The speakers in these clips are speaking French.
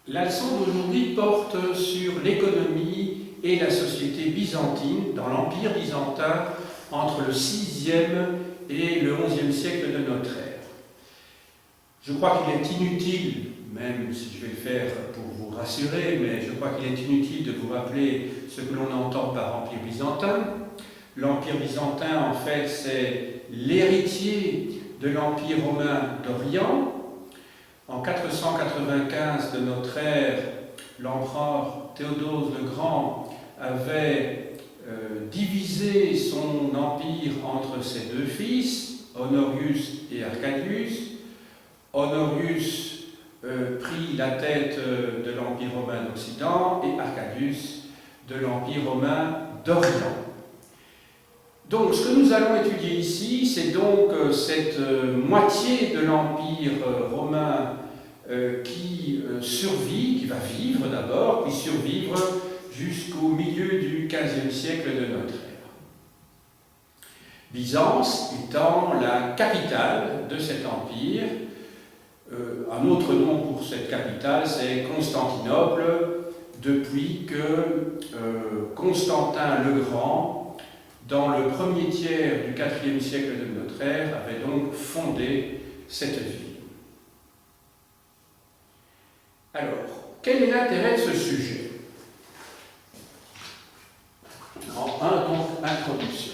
La leçon d'aujourd'hui porte sur l'économie et la société byzantine dans l'Empire byzantin entre le VIe et le XIe siècle de notre ère. Je crois qu'il est inutile, même si je vais le faire pour vous rassurer, mais je crois qu'il est inutile de vous rappeler ce que l'on entend par Empire byzantin. L'Empire byzantin, en fait, c'est l'héritier de l'Empire romain d'Orient. En 495 de notre ère, l'empereur Théodose le Grand avait divisé son empire entre ses deux fils, Honorius et Arcadius. Honorius prit la tête de l'Empire romain d'Occident et Arcadius de l'Empire romain d'Orient. Donc, ce que nous allons étudier ici, c'est donc cette moitié de l'Empire romain qui survit, qui va vivre d'abord, puis survivre jusqu'au milieu du XVe siècle de notre ère. Byzance étant la capitale de cet empire. Un autre nom pour cette capitale, c'est Constantinople, depuis que Constantin le Grand, dans le premier tiers du IVe siècle de notre ère, avait donc fondé cette ville. Alors, quel est l'intérêt de ce sujet? En un, donc, introduction.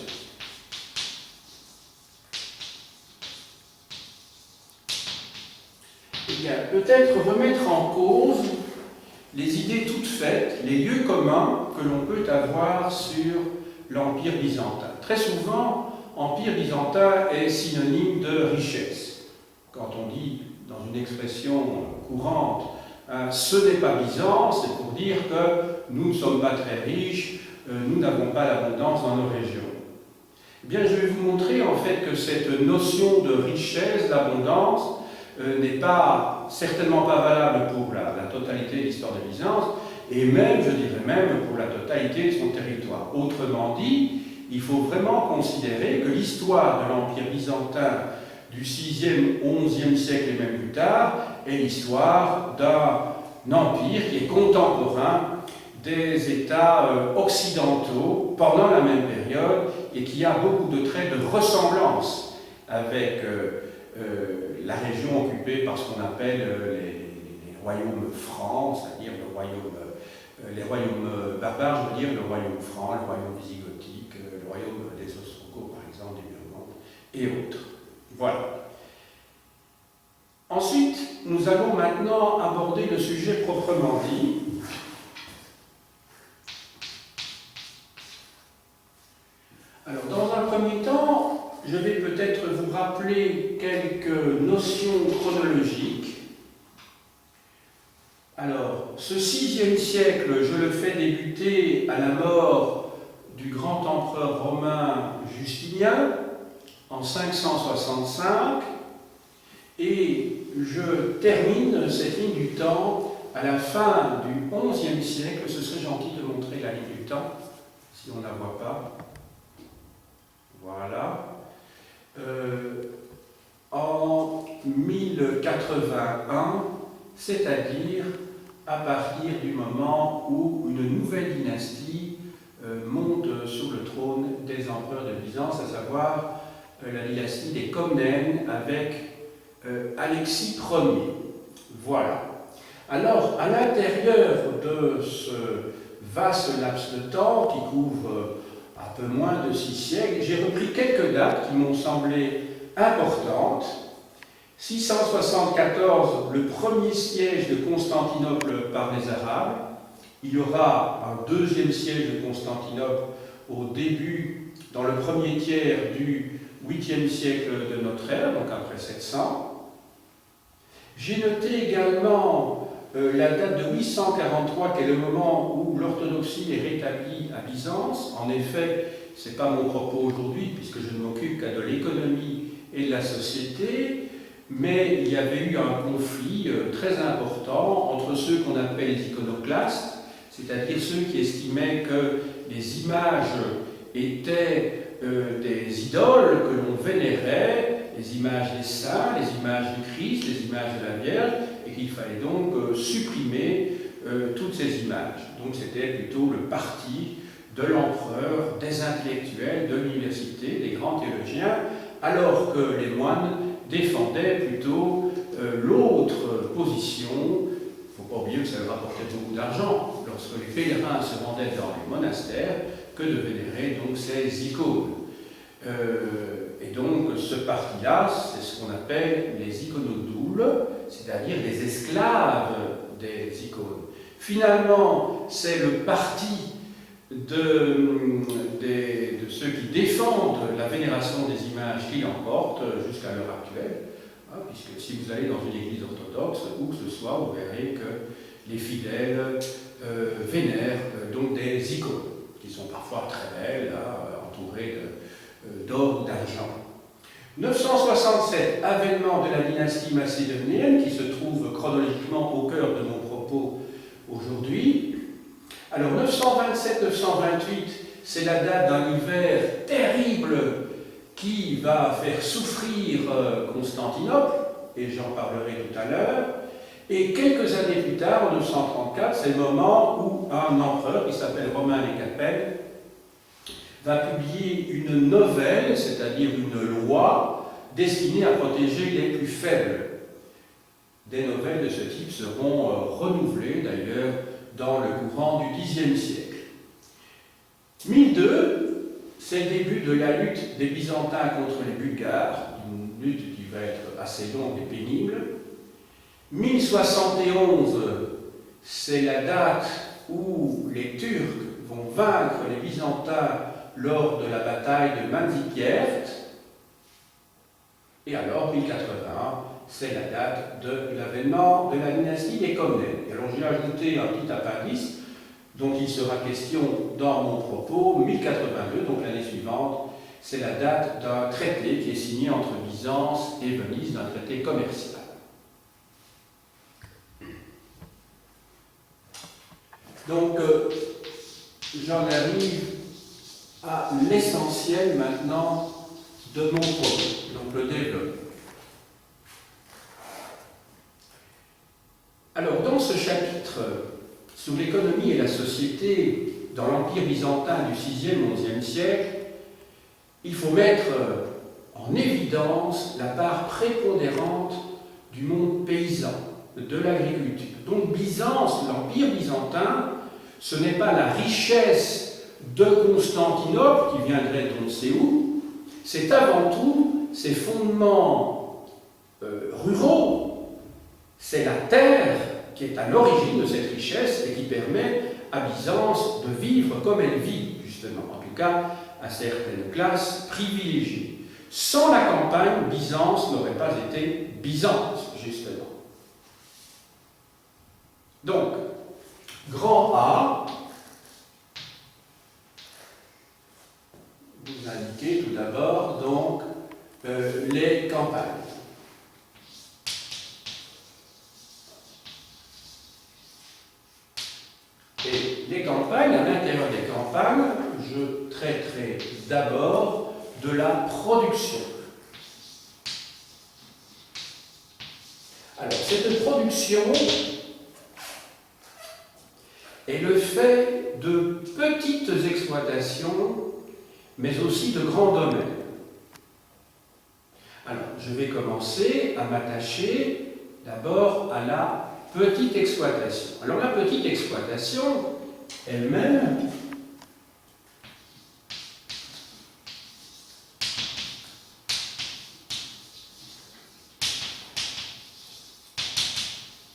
Eh bien, peut-être remettre en cause les idées toutes faites, les lieux communs que l'on peut avoir sur l'Empire byzantin. Très souvent, Empire byzantin est synonyme de richesse. Quand on dit, dans une expression courante, ce n'est pas Byzance, c'est pour dire que nous ne sommes pas très riches, nous n'avons pas l'abondance dans nos régions. Eh bien, je vais vous montrer en fait que cette notion de richesse, d'abondance, n'est certainement pas valable pour la totalité de l'histoire de Byzance, et même, je dirais même, pour la totalité de son territoire. Autrement dit, il faut vraiment considérer que l'histoire de l'Empire byzantin du 6e, 11e siècle et même plus tard est l'histoire d'un empire qui est contemporain des États occidentaux pendant la même période et qui a beaucoup de traits de ressemblance avec la région occupée par ce qu'on appelle les royaumes francs, c'est-à-dire les royaumes barbares, je veux dire le royaume franc, le royaume visigothique, le royaume des Ostrogoths, par exemple, des Burgondes, et autres. Voilà. Ensuite, nous allons maintenant aborder le sujet proprement dit. Alors, dans un premier temps, je vais peut-être vous rappeler quelques notions chronologiques. Alors, ce VIe siècle, je le fais débuter à la mort du grand empereur romain Justinien en 565 et je termine cette ligne du temps à la fin du XIe siècle. Ce serait gentil de montrer la ligne du temps, si on ne la voit pas. Voilà. En 1081, c'est-à-dire à partir du moment où une nouvelle dynastie monte sur le trône des empereurs de Byzance, à savoir la dynastie des Comnènes avec Alexis Ier. Voilà. Alors, à l'intérieur de ce vaste laps de temps qui couvre un peu moins de 6 siècles, j'ai repris quelques dates qui m'ont semblé importantes. 674, le premier siège de Constantinople par les Arabes. Il y aura un deuxième siège de Constantinople au début, dans le premier tiers du 8e siècle de notre ère, donc après 700. J'ai noté également la date de 843, qui est le moment où l'orthodoxie est rétablie à Byzance. En effet, ce n'est pas mon propos aujourd'hui, puisque je ne m'occupe qu'à de l'économie et de la société. Mais il y avait eu un conflit très important entre ceux qu'on appelle les iconoclastes, c'est-à-dire ceux qui estimaient que les images étaient des idoles que l'on vénérait, les images des saints, les images du Christ, les images de la Vierge, et qu'il fallait donc supprimer toutes ces images. Donc c'était plutôt le parti de l'empereur, des intellectuels, de l'université, des grands théologiens, alors que les moines défendaient plutôt l'autre position. Il ne faut pas oublier que ça leur rapportait beaucoup d'argent lorsque les pèlerins se rendaient dans les monastères que de vénérer donc ces icônes. Et donc ce parti-là, c'est ce qu'on appelle les iconodoules, c'est-à-dire les esclaves des icônes. Finalement, c'est le parti de ceux qui défendent la vénération des images qui l'emportent jusqu'à l'heure actuelle, hein, puisque si vous allez dans une église orthodoxe, où que ce soit, vous verrez que les fidèles vénèrent donc des icônes, qui sont parfois très belles, là, entourées d'or ou d'argent. 967, avènement de la dynastie macédonienne, qui se trouve chronologiquement au cœur de mon propos aujourd'hui. Alors 927-928, c'est la date d'un hiver terrible qui va faire souffrir Constantinople, et j'en parlerai tout à l'heure. Et quelques années plus tard, en 934, c'est le moment où un empereur qui s'appelle Romain les Capelles va publier une novelle, c'est-à-dire une loi destinée à protéger les plus faibles. Des nouvelles de ce type seront renouvelées d'ailleurs dans le courant du Xe siècle. 1002, c'est le début de la lutte des Byzantins contre les Bulgares, une lutte qui va être assez longue et pénible. 1071, c'est la date où les Turcs vont vaincre les Byzantins lors de la bataille de Manzikert. Et alors, 1081, c'est la date de l'avènement de la dynastie des Comnènes. Et alors, j'ai ajouté un petit appendice dont il sera question dans mon propos. 1082, donc l'année suivante, c'est la date d'un traité qui est signé entre Byzance et Venise, d'un traité commercial. Donc, j'en arrive à l'essentiel maintenant de mon propos, donc le développement. Alors, dans ce chapitre sur l'économie et la société dans l'Empire byzantin du 6e, 11e siècle, il faut mettre en évidence la part prépondérante du monde paysan, de l'agriculture. Donc Byzance, l'Empire byzantin, ce n'est pas la richesse de Constantinople qui viendrait d'on ne sait où, c'est avant tout ses fondements ruraux, c'est la terre qui est à l'origine de cette richesse et qui permet à Byzance de vivre comme elle vit, justement, en tout cas à certaines classes privilégiées. Sans la campagne, Byzance n'aurait pas été Byzance, justement. Donc, grand A, vous indiquez tout d'abord donc les campagnes. Et les campagnes, à l'intérieur des campagnes, je traiterai d'abord de la production. Alors, cette production est le fait de petites exploitations, mais aussi de grands domaines. Alors, je vais commencer à m'attacher d'abord à la petite exploitation. Alors, la petite exploitation elle-même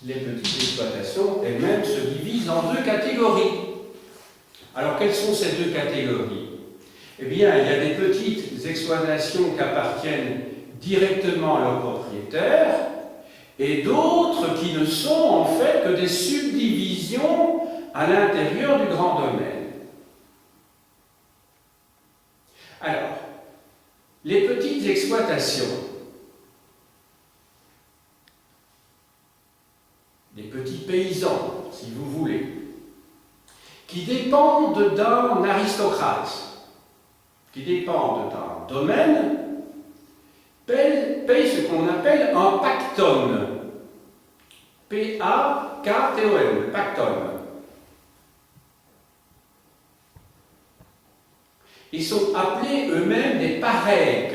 les petites exploitations elles-mêmes se divisent en deux catégories. Alors, quelles sont ces deux catégories? Eh bien, il y a des petites exploitations qui appartiennent directement à leurs propriétaires et d'autres qui ne sont en fait que des subdivisions à l'intérieur du grand domaine. Alors, les petites exploitations, des petits paysans, si vous voulez, qui dépendent d'un aristocrate, qui dépendent d'un domaine, payent ce qu'on appelle un pacton. P-A-K-T-O-N, pacton. Ils sont appelés eux-mêmes des PAREC,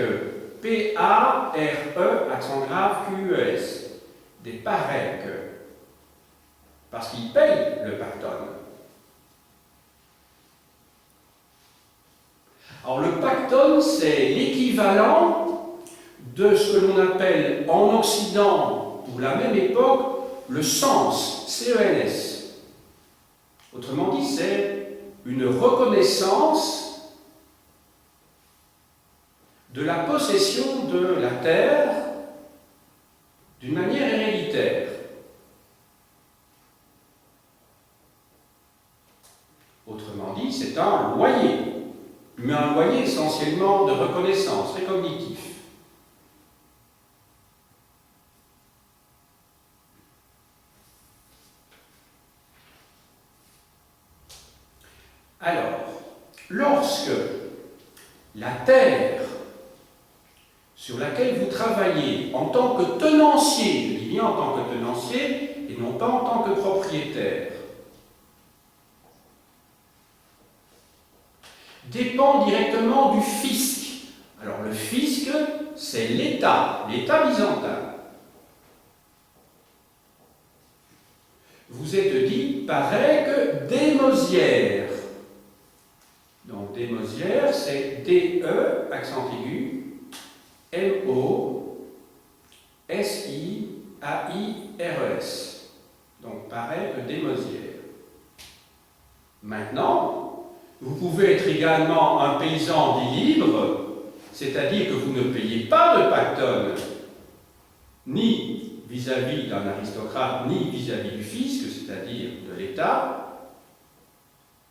P-A-R-E, accent grave, Q-E-S, des PAREC, parce qu'ils payent le pactole. Alors le pactole, c'est l'équivalent de ce que l'on appelle en Occident, pour la même époque, le cens, C-E-N-S. Autrement dit, c'est une reconnaissance de la possession de la terre d'une manière héréditaire. Autrement dit, c'est un loyer, mais un loyer essentiellement de reconnaissance, très cognitif. Alors, lorsque la terre sur laquelle vous travaillez en tant que tenancier, je dis bien en tant que tenancier et non pas en tant que propriétaire, dépend directement du fisc. Alors le fisc, c'est l'État byzantin. Vous êtes dit, pareil que démosiaire. Donc démosiaire, c'est D-E, accent aigu, M-O-S-I-A-I-R-E-S. Donc pareil que démosiaire. Maintenant, vous pouvez être également un paysan dit libre, c'est-à-dire que vous ne payez pas de pactole, ni vis-à-vis d'un aristocrate, ni vis-à-vis du fisc, c'est-à-dire de l'État.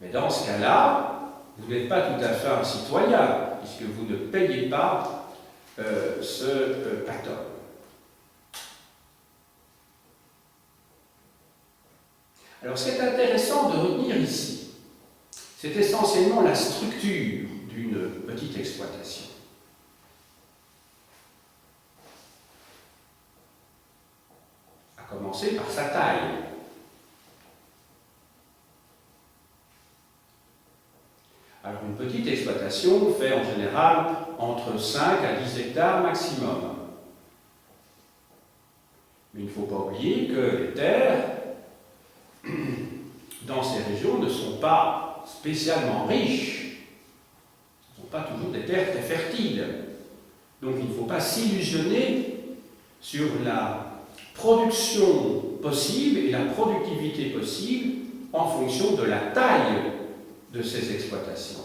Mais dans ce cas-là, vous n'êtes pas tout à fait un citoyen, puisque vous ne payez pas ce pactole. Alors, ce qui est intéressant de retenir ici, c'est essentiellement la structure d'une petite exploitation. À commencer par sa taille. Alors, une petite exploitation fait en général entre 5 à 10 hectares maximum. Mais il ne faut pas oublier que les terres dans ces régions ne sont pas spécialement riches. Ce ne sont pas toujours des terres très fertiles. Donc il ne faut pas s'illusionner sur la production possible et la productivité possible en fonction de la taille de ces exploitations.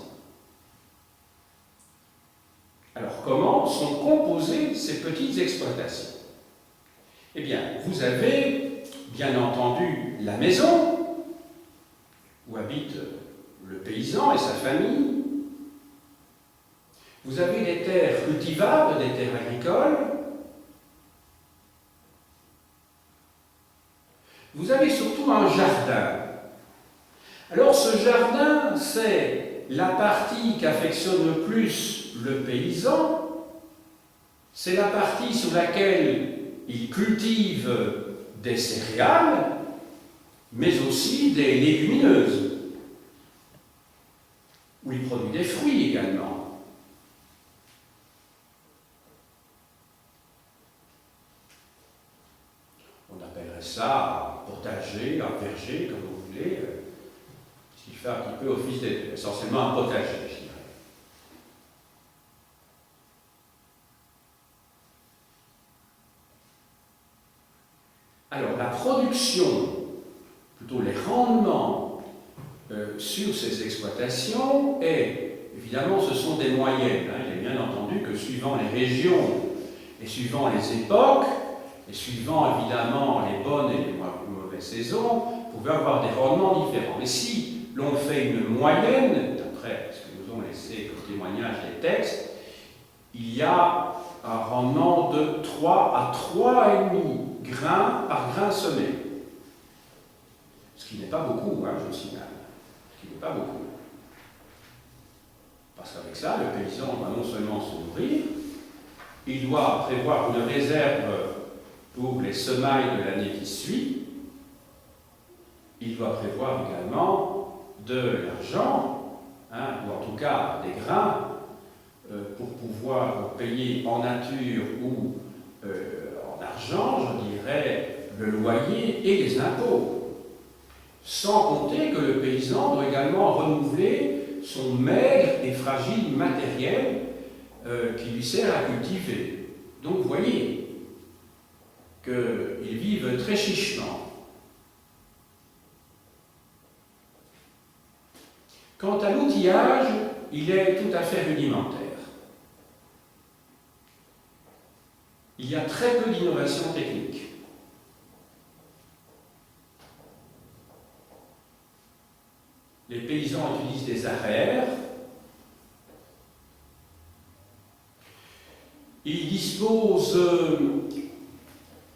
Alors comment sont composées ces petites exploitations? Eh bien, vous avez bien entendu la maison où habite le paysan et sa famille. Vous avez des terres cultivables, des terres agricoles. Vous avez surtout un jardin. Alors ce jardin, c'est la partie qu'affectionne le plus le paysan, c'est la partie sur laquelle il cultive des céréales, mais aussi des légumineuses, où il produit des fruits également. On appellerait ça un potager, un verger, comme vous voulez, ce qui fait un petit peu office essentiellement un potager, je dirais. Alors, la production, plutôt les rendements sur ces exploitations, évidemment, ce sont des moyennes. Il est bien entendu que suivant les régions et suivant les époques, et suivant évidemment les bonnes et les mauvaises saisons, vous pouvez avoir des rendements différents. Mais si l'on fait une moyenne, d'après ce que nous ont laissé comme témoignage les textes, il y a un rendement de 3 à 3,5 grains par grain semé. Ce qui n'est pas beaucoup, je vous signale. Ce qui n'est pas beaucoup. Parce qu'avec ça, le paysan va non seulement se nourrir, il doit prévoir une réserve pour les semailles de l'année qui suit, il doit prévoir également de l'argent ou en tout cas des grains, pour pouvoir payer en nature ou en argent, je dirais, le loyer et les impôts. Sans compter que le paysan doit également renouveler son maigre et fragile matériel qui lui sert à cultiver. Donc vous voyez qu'ils vivent très chichement. Quant à l'outillage, il est tout à fait rudimentaire. Il y a très peu d'innovation technique. Les paysans utilisent des arrières. Ils disposent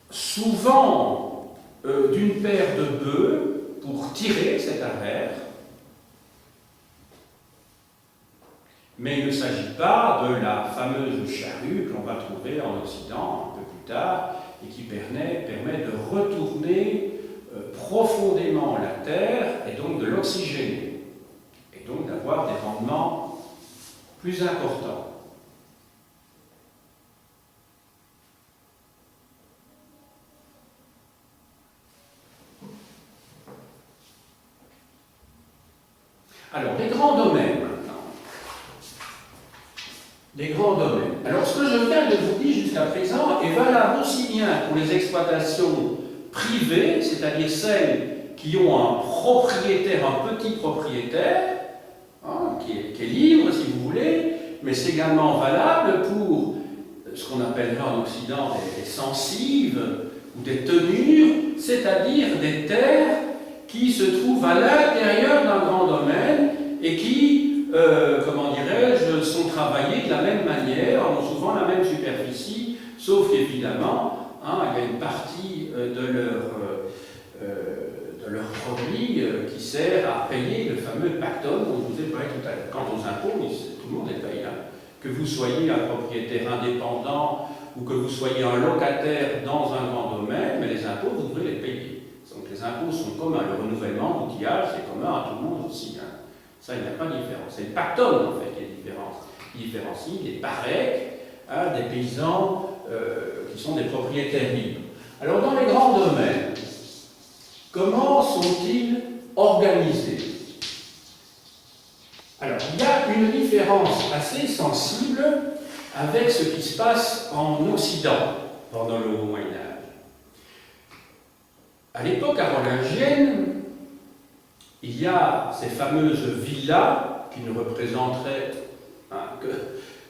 souvent d'une paire de bœufs pour tirer cet arrière. Mais il ne s'agit pas de la fameuse charrue que l'on va trouver en Occident un peu plus tard et qui permet de retourner profondément la terre et donc de l'oxygéner et donc d'avoir des rendements plus importants. Alors, les grands domaines maintenant. Les grands domaines. Alors, ce que je viens de vous dire jusqu'à présent est valable aussi bien pour les exploitations privées, c'est-à-dire celles qui ont un propriétaire, un petit propriétaire, qui est libre si vous voulez, mais c'est également valable pour ce qu'on appellera en Occident des sensives ou des tenures, c'est-à-dire des terres qui se trouvent à l'intérieur d'un grand domaine et qui, comment dirais-je, sont travaillées de la même manière, ont souvent la même superficie, sauf qu'évidemment, il y a une partie de leur produit qui sert à payer le fameux pactole dont je vous ai parlé tout à l'heure. Quant aux impôts, tout le monde les paye. Que vous soyez un propriétaire indépendant ou que vous soyez un locataire dans un grand domaine, mais les impôts, vous devez les payer. Donc les impôts sont communs. Le renouvellement d'outillage, c'est commun à tout le monde aussi. Ça, il n'y a pas de différence. C'est le pactole, en fait, qui différencie les parecs des paysans qui sont des propriétaires libres. Alors, dans les grands domaines, comment sont-ils organisés? Alors, il y a une différence assez sensible avec ce qui se passe en Occident pendant le Haut-Moyen-Âge. À l'époque carolingienne, il y a ces fameuses villas qui ne représenteraient que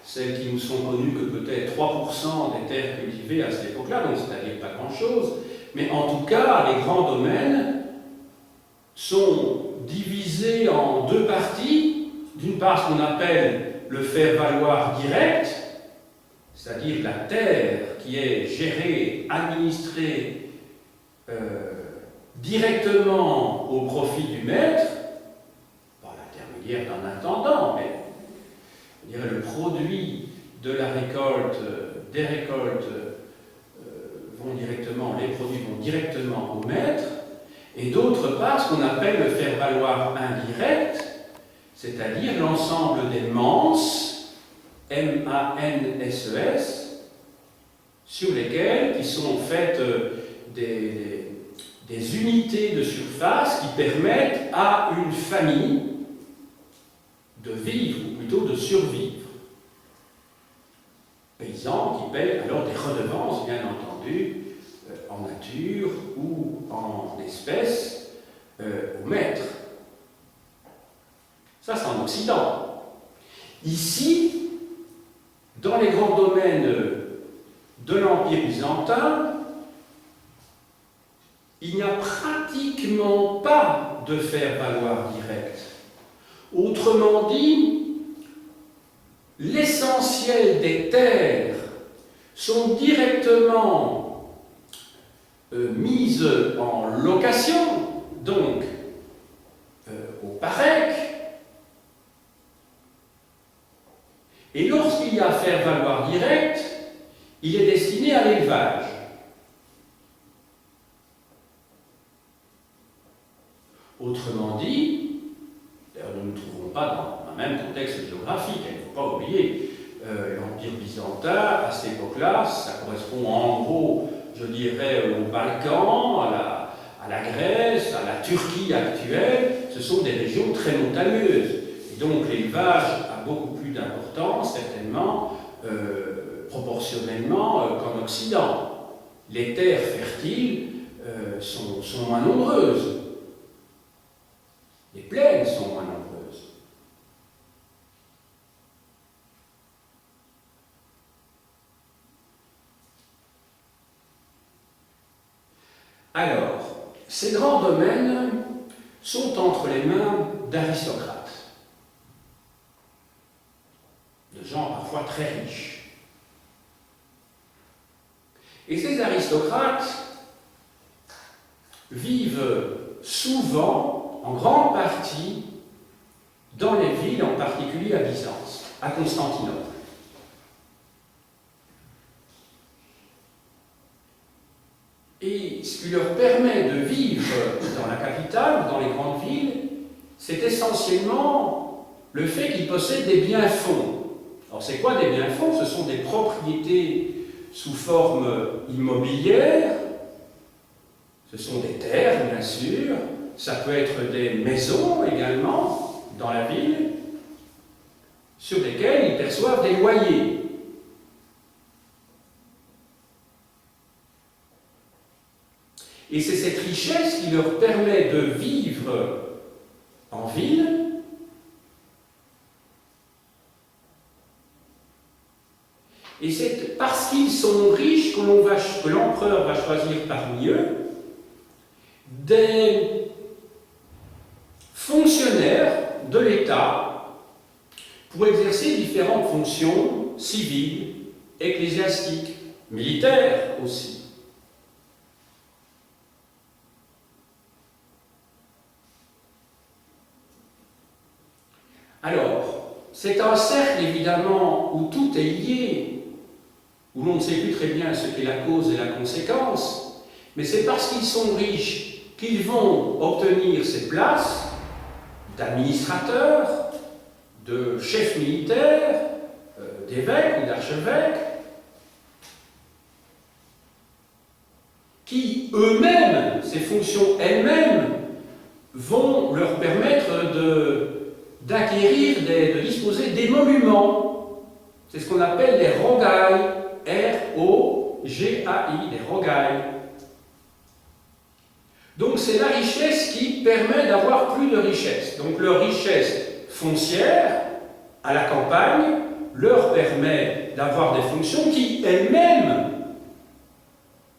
celles qui nous sont connues que peut-être 3% des terres cultivées à cette époque-là, donc c'est-à-dire pas grand-chose, mais en tout cas, les grands domaines sont divisés en deux parties. D'une part, ce qu'on appelle le faire-valoir direct, c'est-à-dire la terre qui est gérée, administrée directement au profit du maître, par l'intermédiaire d'un intendant, mais je dirais le produit de la récolte, des récoltes les produits vont directement au maître, et d'autre part, ce qu'on appelle le faire-valoir indirect, c'est-à-dire l'ensemble des manses, M-A-N-S-E-S, sur lesquelles qui sont faites des unités de surface qui permettent à une famille de vivre, ou plutôt de survivre. Paysans qui payent alors des redevances, bien entendu, en nature ou en espèces, au maître. Ça, c'est en Occident. Ici, dans les grands domaines de l'Empire byzantin, il n'y a pratiquement pas de faire-valoir direct. Autrement dit, l'essentiel des terres sont directement mises en location, donc au parec, et lorsqu'il y a faire-valoir direct, il est destiné à l'élevage. Autrement dit, d'ailleurs nous ne trouvons pas dans même contexte géographique. Il ne faut pas oublier l'Empire byzantin, à cette époque-là, ça correspond en gros, je dirais, aux Balkans, à la Grèce, à la Turquie actuelle. Ce sont des régions très montagneuses. Et donc l'élevage a beaucoup plus d'importance, certainement, proportionnellement qu'en Occident. Les terres fertiles sont moins nombreuses. Les plaines sont moins nombreuses. Alors, ces grands domaines sont entre les mains d'aristocrates, de gens parfois très riches. Et ces aristocrates vivent souvent, en grande partie, dans les villes, en particulier à Byzance, à Constantinople. Et ce qui leur permet de vivre dans la capitale ou dans les grandes villes, c'est essentiellement le fait qu'ils possèdent des biens-fonds. Alors c'est quoi des biens-fonds? Ce sont des propriétés sous forme immobilière, ce sont des terres bien sûr, ça peut être des maisons également dans la ville, sur lesquelles ils perçoivent des loyers. Et c'est cette richesse qui leur permet de vivre en ville, et c'est parce qu'ils sont riches que l'empereur va choisir parmi eux des fonctionnaires de l'État pour exercer différentes fonctions civiles, ecclésiastiques, militaires aussi. Alors, c'est un cercle évidemment où tout est lié, où l'on ne sait plus très bien ce qu'est la cause et la conséquence, mais c'est parce qu'ils sont riches qu'ils vont obtenir ces places d'administrateurs, de chefs militaires, d'évêques ou d'archevêques, qui eux-mêmes, ces fonctions elles-mêmes, vont leur permettre d'acquérir, de disposer d'émoluments. C'est ce qu'on appelle les rogailles, R-O-G-A-I, les rogailles. Donc c'est la richesse qui permet d'avoir plus de richesse. Donc leur richesse foncière, à la campagne, leur permet d'avoir des fonctions qui elles-mêmes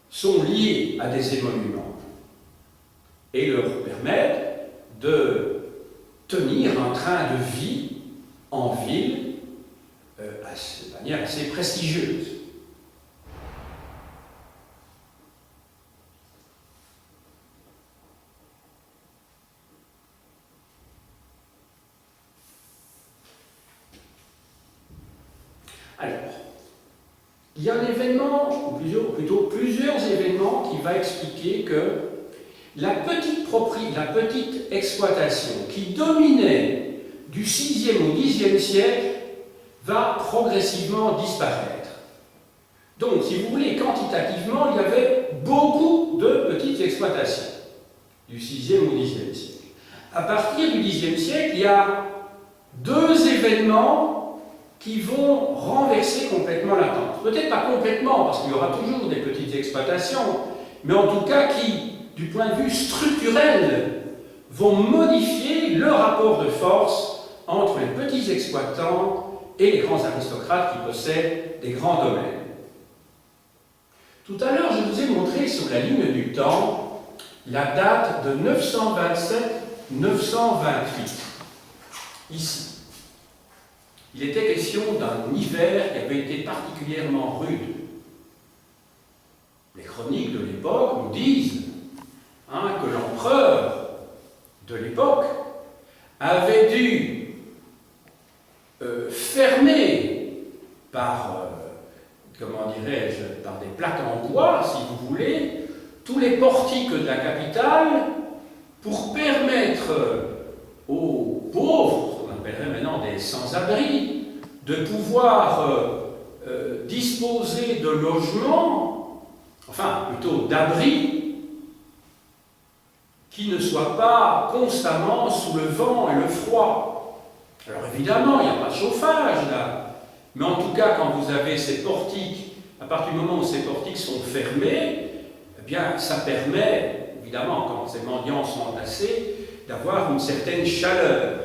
sont liées à des émoluments et leur permettent de tenir un train de vie en ville de manière assez prestigieuse. Alors, il y a un événement, ou plutôt plusieurs événements qui va expliquer que la petite exploitation qui dominait du 6e au 10e siècle va progressivement disparaître. Donc, si vous voulez, quantitativement, il y avait beaucoup de petites exploitations du 6e au 10e siècle. À partir du 10e siècle, il y a deux événements qui vont renverser complètement la tendance. Peut-être pas complètement, parce qu'il y aura toujours des petites exploitations, mais en tout cas qui, du point de vue structurel, vont modifier le rapport de force entre les petits exploitants et les grands aristocrates qui possèdent des grands domaines. Tout à l'heure, je vous ai montré sur la ligne du temps la date de 927-928. Ici. Il était question d'un hiver qui avait été particulièrement rude. Les chroniques de l'époque nous disent que l'empereur de l'époque avait dû fermer par, comment dirais-je, par des plaques en bois, si vous voulez, tous les portiques de la capitale pour permettre aux pauvres, on appellerait maintenant des sans-abri, de pouvoir disposer de logements, enfin plutôt d'abris, qui ne soient pas constamment sous le vent et le froid. Alors évidemment, il n'y a pas de chauffage là, mais en tout cas, quand vous avez ces portiques, à partir du moment où ces portiques sont fermés, eh bien, ça permet, évidemment, quand ces mendiants sont entassés, d'avoir une certaine chaleur.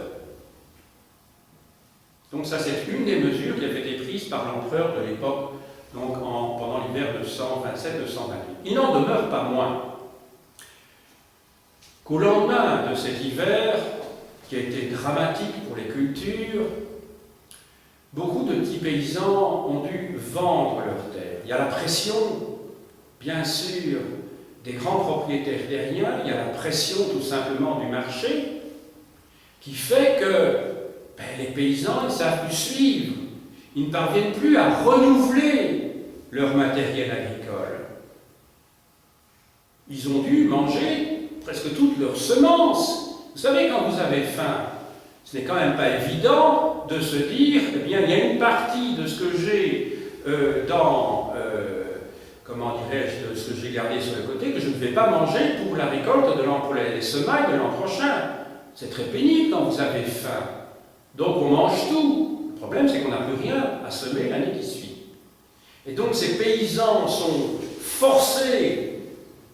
Donc ça, c'est une des mesures qui avait été prise par l'empereur de l'époque, donc pendant l'hiver 927-928. Il n'en demeure pas moins qu'au lendemain de cet hiver, qui a été dramatique pour les cultures, beaucoup de petits paysans ont dû vendre leurs terres. Il y a la pression, bien sûr, des grands propriétaires terriens, il y a la pression tout simplement du marché, qui fait que les paysans ne savent plus suivre, ils ne parviennent plus à renouveler leur matériel agricole. Ils ont dû manger presque toutes leurs semences. Vous savez, quand vous avez faim, ce n'est quand même pas évident de se dire, eh bien, il y a une partie de ce que j'ai comment dirais-je, de ce que j'ai gardé sur le côté, que je ne vais pas manger pour la récolte pour les semailles de l'an prochain. C'est très pénible quand vous avez faim. Donc on mange tout. Le problème, c'est qu'on n'a plus rien à semer l'année qui suit. Et donc ces paysans sont forcés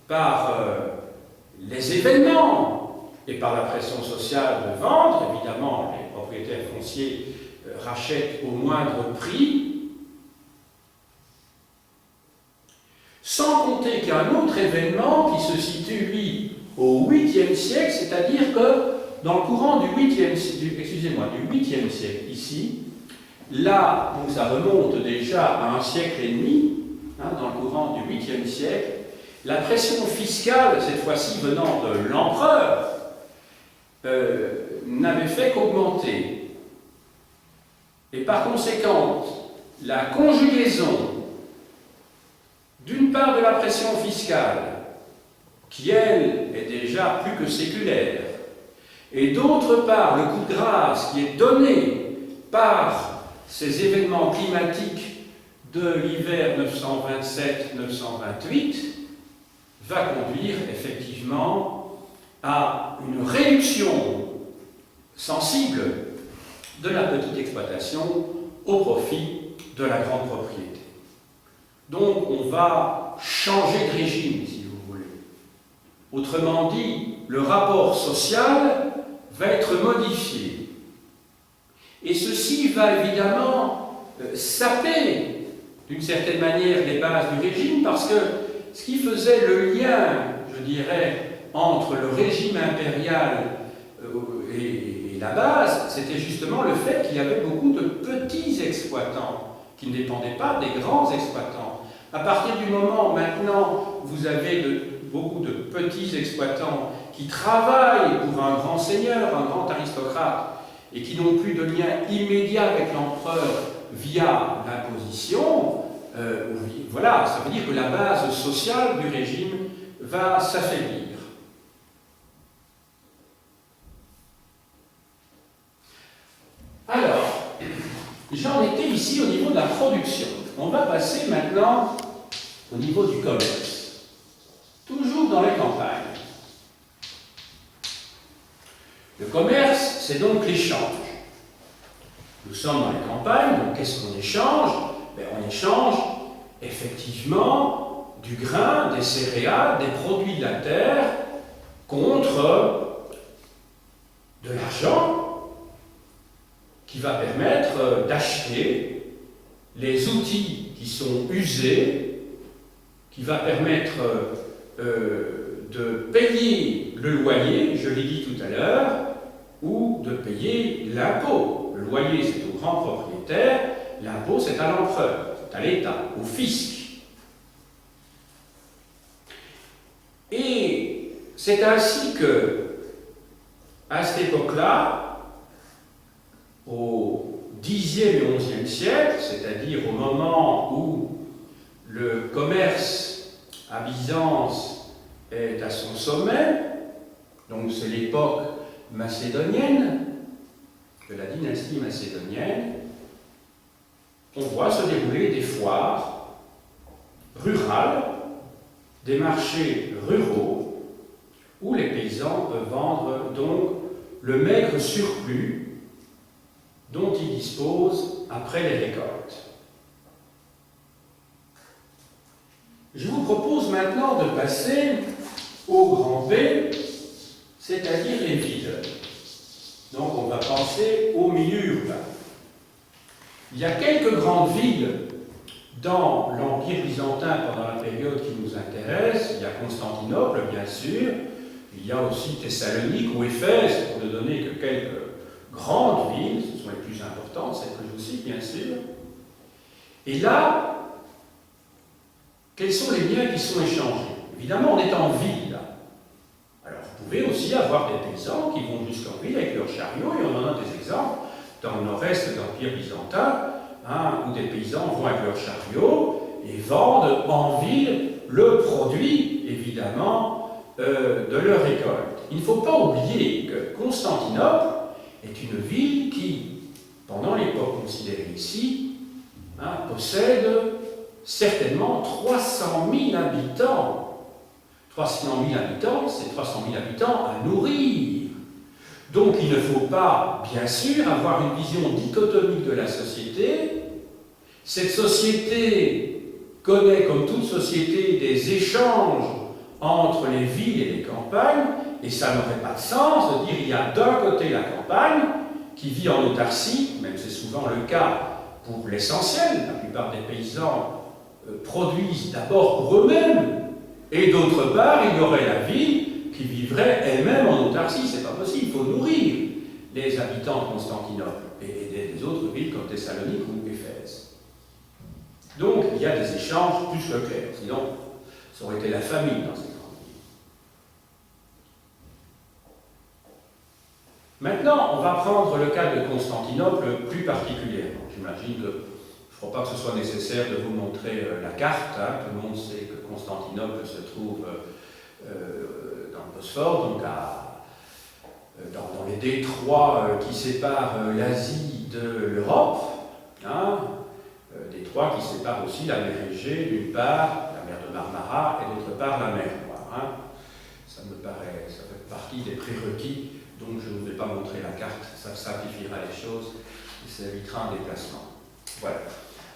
par les événements et par la pression sociale de vendre. Évidemment, les propriétaires fonciers rachètent au moindre prix. Sans compter qu'il y a un autre événement qui se situe, lui, au 8e siècle, c'est-à-dire que dans le courant du 8e siècle, ici, là, donc ça remonte déjà à un siècle et demi, dans le courant du 8e siècle, la pression fiscale, cette fois-ci venant de l'empereur, n'avait fait qu'augmenter. Et par conséquent, la conjugaison d'une part de la pression fiscale, qui elle est déjà plus que séculaire, et d'autre part le coup de grâce qui est donné par ces événements climatiques de l'hiver 927-928, va conduire effectivement à une réduction sensible de la petite exploitation au profit de la grande propriété. Donc on va changer de régime, si vous voulez. Autrement dit, le rapport social va être modifié. Et ceci va évidemment saper, d'une certaine manière, les bases du régime, parce que ce qui faisait le lien, je dirais, entre le régime impérial et la base, c'était justement le fait qu'il y avait beaucoup de petits exploitants qui ne dépendaient pas des grands exploitants. À partir du moment où maintenant vous avez beaucoup de petits exploitants qui travaillent pour un grand seigneur, un grand aristocrate, et qui n'ont plus de lien immédiat avec l'empereur via l'imposition, voilà, ça veut dire que la base sociale du régime va s'affaiblir. Alors, j'en étais ici au niveau de la production. On va passer maintenant au niveau du commerce. Toujours dans les campagnes. Le commerce, c'est donc l'échange. Nous sommes dans les campagnes, donc qu'est-ce qu'on échange? On échange effectivement du grain, des céréales, des produits de la terre contre de l'argent qui va permettre d'acheter les outils qui sont usés, qui va permettre de payer le loyer, je l'ai dit tout à l'heure, ou de payer l'impôt. Le loyer, c'est au grand propriétaire, l'impôt, c'est à l'empereur, c'est à l'État, au fisc. Et c'est ainsi que, à cette époque-là, au Xe et XIe siècle, c'est-à-dire au moment où le commerce à Byzance est à son sommet, donc c'est l'époque macédonienne, de la dynastie macédonienne, on voit se dérouler des foires rurales, des marchés ruraux, où les paysans peuvent vendre donc le maigre surplus dont ils disposent après les récoltes. Je vous propose maintenant de passer au grand B, c'est-à-dire les villes. Donc on va penser au milieu urbain. Il y a quelques grandes villes dans l'Empire byzantin pendant la période qui nous intéresse. Il y a Constantinople, bien sûr. Il y a aussi Thessalonique ou Éphèse, pour ne donner que quelques grandes villes. Ce sont les plus importantes, celles que je vous cite, bien sûr. Et là, quels sont les biens qui sont échangés? Évidemment, on est en ville. Alors, vous pouvez aussi avoir des paysans qui vont jusqu'en ville avec leurs chariots, et on en a des exemples dans le nord-est de l'Empire byzantin, où des paysans vont avec leurs chariots et vendent en ville le produit, évidemment, de leur récolte. Il ne faut pas oublier que Constantinople est une ville qui, pendant l'époque considérée ici, possède certainement 300 000 habitants. 300 000 habitants, c'est 300 000 habitants à nourrir. Donc il ne faut pas, bien sûr, avoir une vision dichotomique de la société. Cette société connaît, comme toute société, des échanges entre les villes et les campagnes, et ça n'aurait pas de sens de dire il y a d'un côté la campagne qui vit en autarcie, même c'est souvent le cas pour l'essentiel, la plupart des paysans produisent d'abord pour eux-mêmes, et d'autre part, il y aurait la ville qui vivrait elle-même en autarcie. C'est pas possible, il faut nourrir les habitants de Constantinople et des autres villes comme Thessalonique ou Éphèse. Donc, il y a des échanges plus que clairs, sinon ça aurait été la famine dans ces grandes villes. Maintenant, on va prendre le cas de Constantinople plus particulièrement. J'imagine que je ne crois pas que ce soit nécessaire de vous montrer la carte. Tout le monde sait que Constantinople se trouve dans le Bosphore, donc dans les détroits qui séparent l'Asie de l'Europe, détroits qui séparent aussi la mer Égée d'une part, la mer de Marmara, et d'autre part la mer Noire. Ça me paraît, ça fait partie des prérequis, donc je ne vais pas montrer la carte, ça simplifiera les choses et ça évitera un déplacement. Voilà.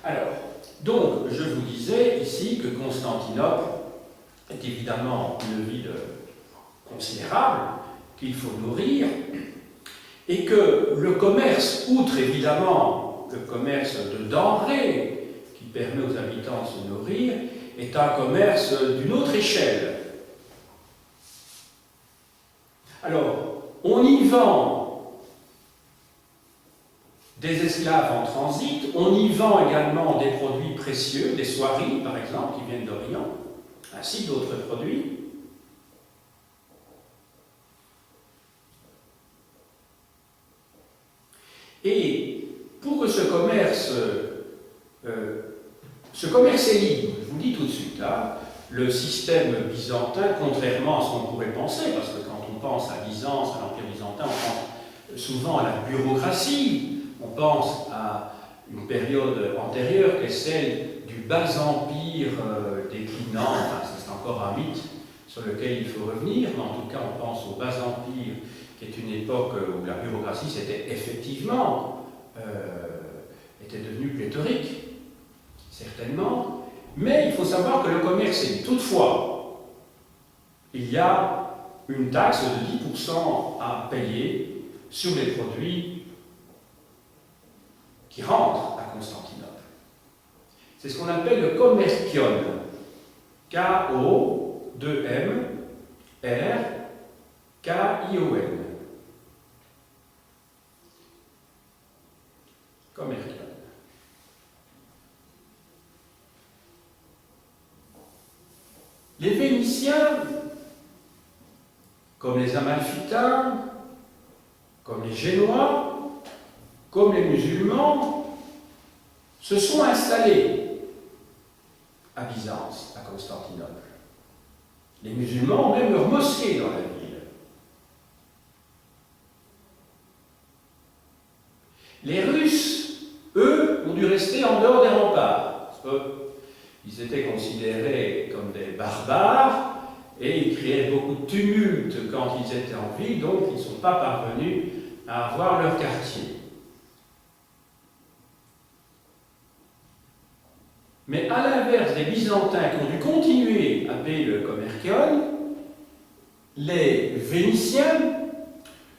Alors, donc, je vous disais ici que Constantinople est évidemment une ville considérable, qu'il faut nourrir, et que le commerce, outre évidemment le commerce de denrées, qui permet aux habitants de se nourrir, est un commerce d'une autre échelle. Alors, on y vend des esclaves en transit, on y vend également des produits précieux, des soieries par exemple, qui viennent d'Orient, ainsi que d'autres produits. Et pour que ce commerce est libre, je vous le dis tout de suite, le système byzantin, contrairement à ce qu'on pourrait penser, parce que quand on pense à Byzance, à l'Empire byzantin, on pense souvent à la bureaucratie, on pense à une période antérieure qui est celle du bas empire déclinant, c'est encore un mythe sur lequel il faut revenir, mais en tout cas on pense au bas empire qui est une époque où la bureaucratie c'était effectivement était devenue pléthorique, certainement, mais il faut savoir que le commerce est libre. Toutefois, il y a une taxe de 10% à payer sur les produits qui rentrent à Constantinople. C'est ce qu'on appelle le commercion. K-O-2-M-R-K-I-O-N. Commercion. Les Vénitiens, comme les Amalfitains, comme les Génois, comme les musulmans, se sont installés à Byzance, à Constantinople. Les musulmans ont même leur mosquée. mosquées dans la ville. Les Russes, eux, ont dû rester en dehors des remparts. Parce qu'ils étaient considérés comme des barbares et ils créaient beaucoup de tumultes quand ils étaient en ville, donc ils ne sont pas parvenus à avoir leur quartier. Mais à l'inverse des Byzantins qui ont dû continuer à payer le commercium, les Vénitiens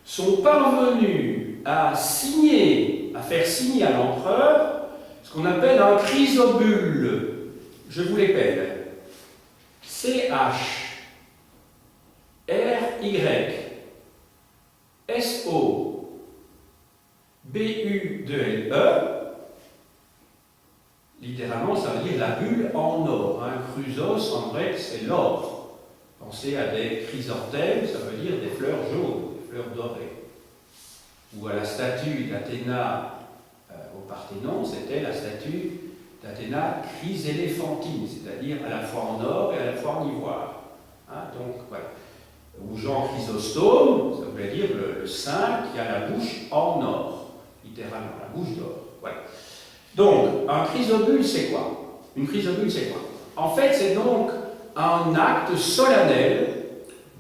sont parvenus à faire signer à l'empereur ce qu'on appelle un chrysobule. Je vous l'épelle. C-H-R-Y-S-O-B-U-2-L-E. Littéralement, ça veut dire la bulle en or. Chrysos, en grec, c'est l'or. Pensez à des chrysanthèmes, ça veut dire des fleurs jaunes, des fleurs dorées. Ou à la statue d'Athéna au Parthénon, c'était la statue d'Athéna chryséléphantine, c'est-à-dire à la fois en or et à la fois en ivoire. Donc, voilà. Ou Jean Chrysostome, ça voulait dire le saint qui a la bouche en or, littéralement, la bouche d'or. Voilà. Donc, un chrysobule, c'est quoi? Une chrysobule, c'est quoi? En fait, c'est donc un acte solennel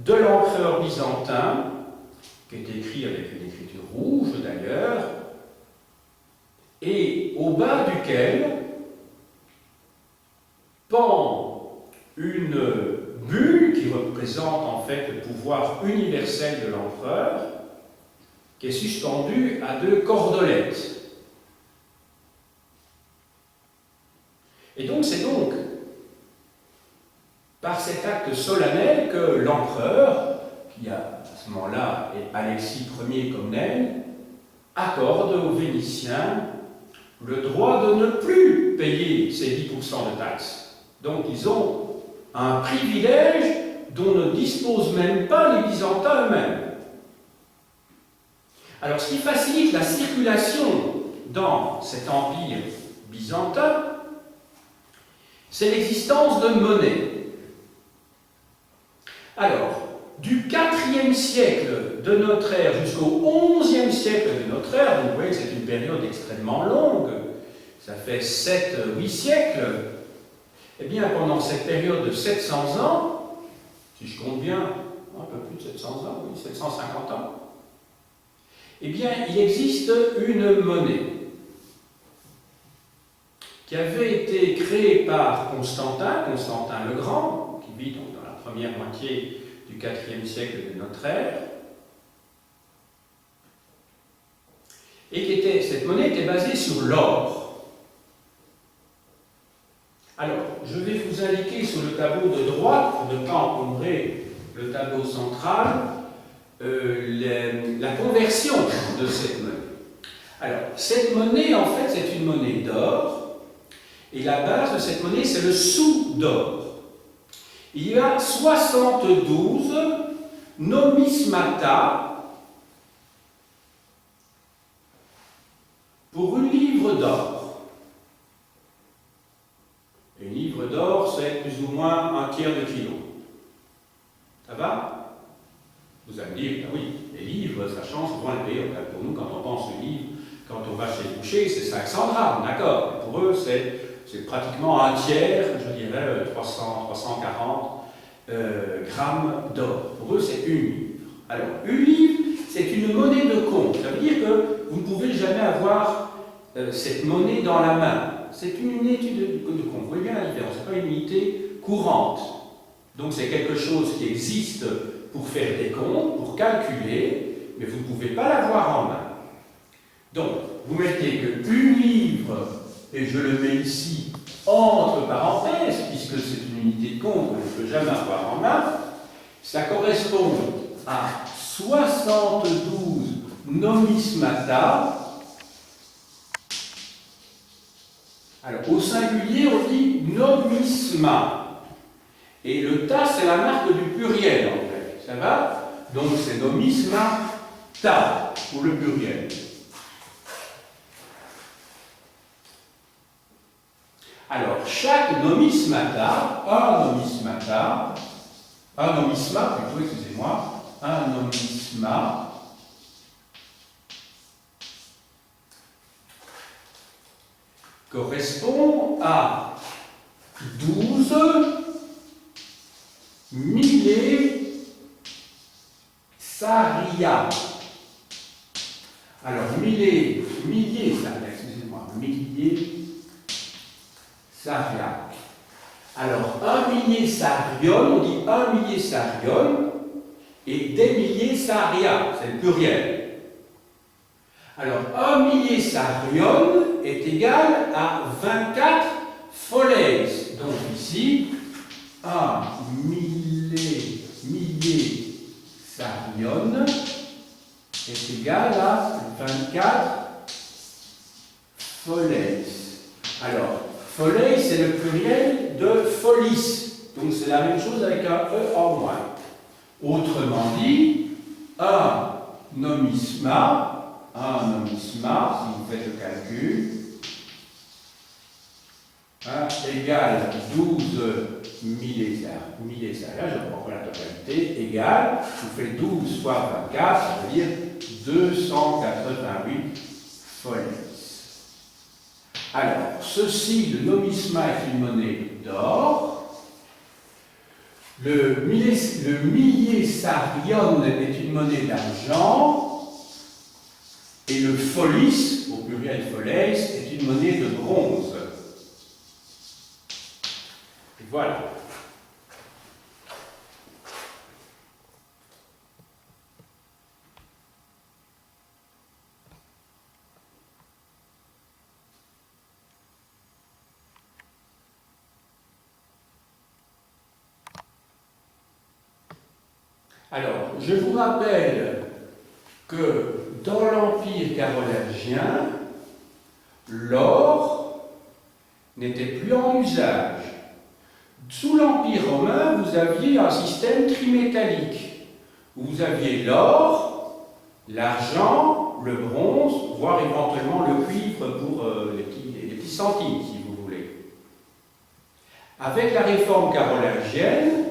de l'empereur byzantin, qui est écrit avec une écriture rouge d'ailleurs, et au bas duquel pend une bulle qui représente en fait le pouvoir universel de l'empereur, qui est suspendue à 2 cordelettes. Et donc, c'est donc par cet acte solennel que l'empereur, qui à ce moment-là est Alexis Ier Comnène, accorde aux Vénitiens le droit de ne plus payer ces 10% de taxes. Donc, ils ont un privilège dont ne disposent même pas les Byzantins eux-mêmes. Alors, ce qui facilite la circulation dans cet empire byzantin, c'est l'existence de monnaie. Alors, du IVe siècle de notre ère jusqu'au XIe siècle de notre ère, vous voyez que c'est une période extrêmement longue, ça fait 7-8 siècles, eh bien, pendant cette période de 700 ans, si je compte bien, un peu plus de 700 ans, oui, 750 ans, eh bien, il existe une monnaie qui avait été créée par Constantin le Grand, qui vit donc dans la première moitié du IVe siècle de notre ère, et cette monnaie était basée sur l'or. Alors, je vais vous indiquer sur le tableau de droite, pour ne pas encombrer le tableau central, la conversion de cette monnaie. Alors, cette monnaie, en fait, c'est une monnaie d'or, et la base de cette monnaie, c'est le sou d'or. Il y a 72 nomismata pour une livre d'or. Une livre d'or, c'est plus ou moins 1/3 de kilo. Ça va? Vous allez me dire, ben oui, les livres, ça change souvent le prix. Pour nous, quand on pense au livre, quand on va chez le boucher, c'est 500 grammes, d'accord? Pour eux, c'est pratiquement 1/3, je dirais 340 grammes d'or. Pour eux, c'est une livre. Alors, une livre, c'est une monnaie de compte. Ça veut dire que vous ne pouvez jamais avoir cette monnaie dans la main. C'est une unité de compte. Vous voyez bien la différence, ce n'est pas une unité courante. Donc, c'est quelque chose qui existe pour faire des comptes, pour calculer, mais vous ne pouvez pas l'avoir en main. Donc, vous mettez que une livre, et je le mets ici entre parenthèses, puisque c'est une unité de compte que je ne peux jamais avoir en main, ça correspond à 72 nomismata. Alors, au singulier, on dit nomisma. Et le ta, c'est la marque du pluriel, en fait. Ça va? Donc, c'est nomismata, pour le pluriel. Alors, chaque nomismata, un nomisma plutôt, excusez-moi, un nomisma correspond à 12 millés saria. Alors, milliers saria, excusez-moi, milliers saria. Alors, un millier sarion, on dit un millier sarion, et des milliers saria, c'est le pluriel. Alors, un millier sarion est égal à 24 foles. Donc ici, un millier sarion est égal à 24 foles. Alors, foles, c'est le pluriel de folis. Donc c'est la même chose avec un E en moins. Autrement dit, un nomisma, si vous faites le calcul, égale 12 millésaria, je reprends la totalité, égale, vous faites 12 fois 24, ça veut dire 288 foles. Alors, ceci, le nomisma est une monnaie d'or. Le millier sarion est une monnaie d'argent. Et le folis, au pluriel foles, est une monnaie de bronze. Et voilà. Alors, je vous rappelle que dans l'Empire carolingien, l'or n'était plus en usage. Sous l'Empire romain, vous aviez un système trimétallique, où vous aviez l'or, l'argent, le bronze, voire éventuellement le cuivre pour les petits centimes, si vous voulez. Avec la réforme carolingienne,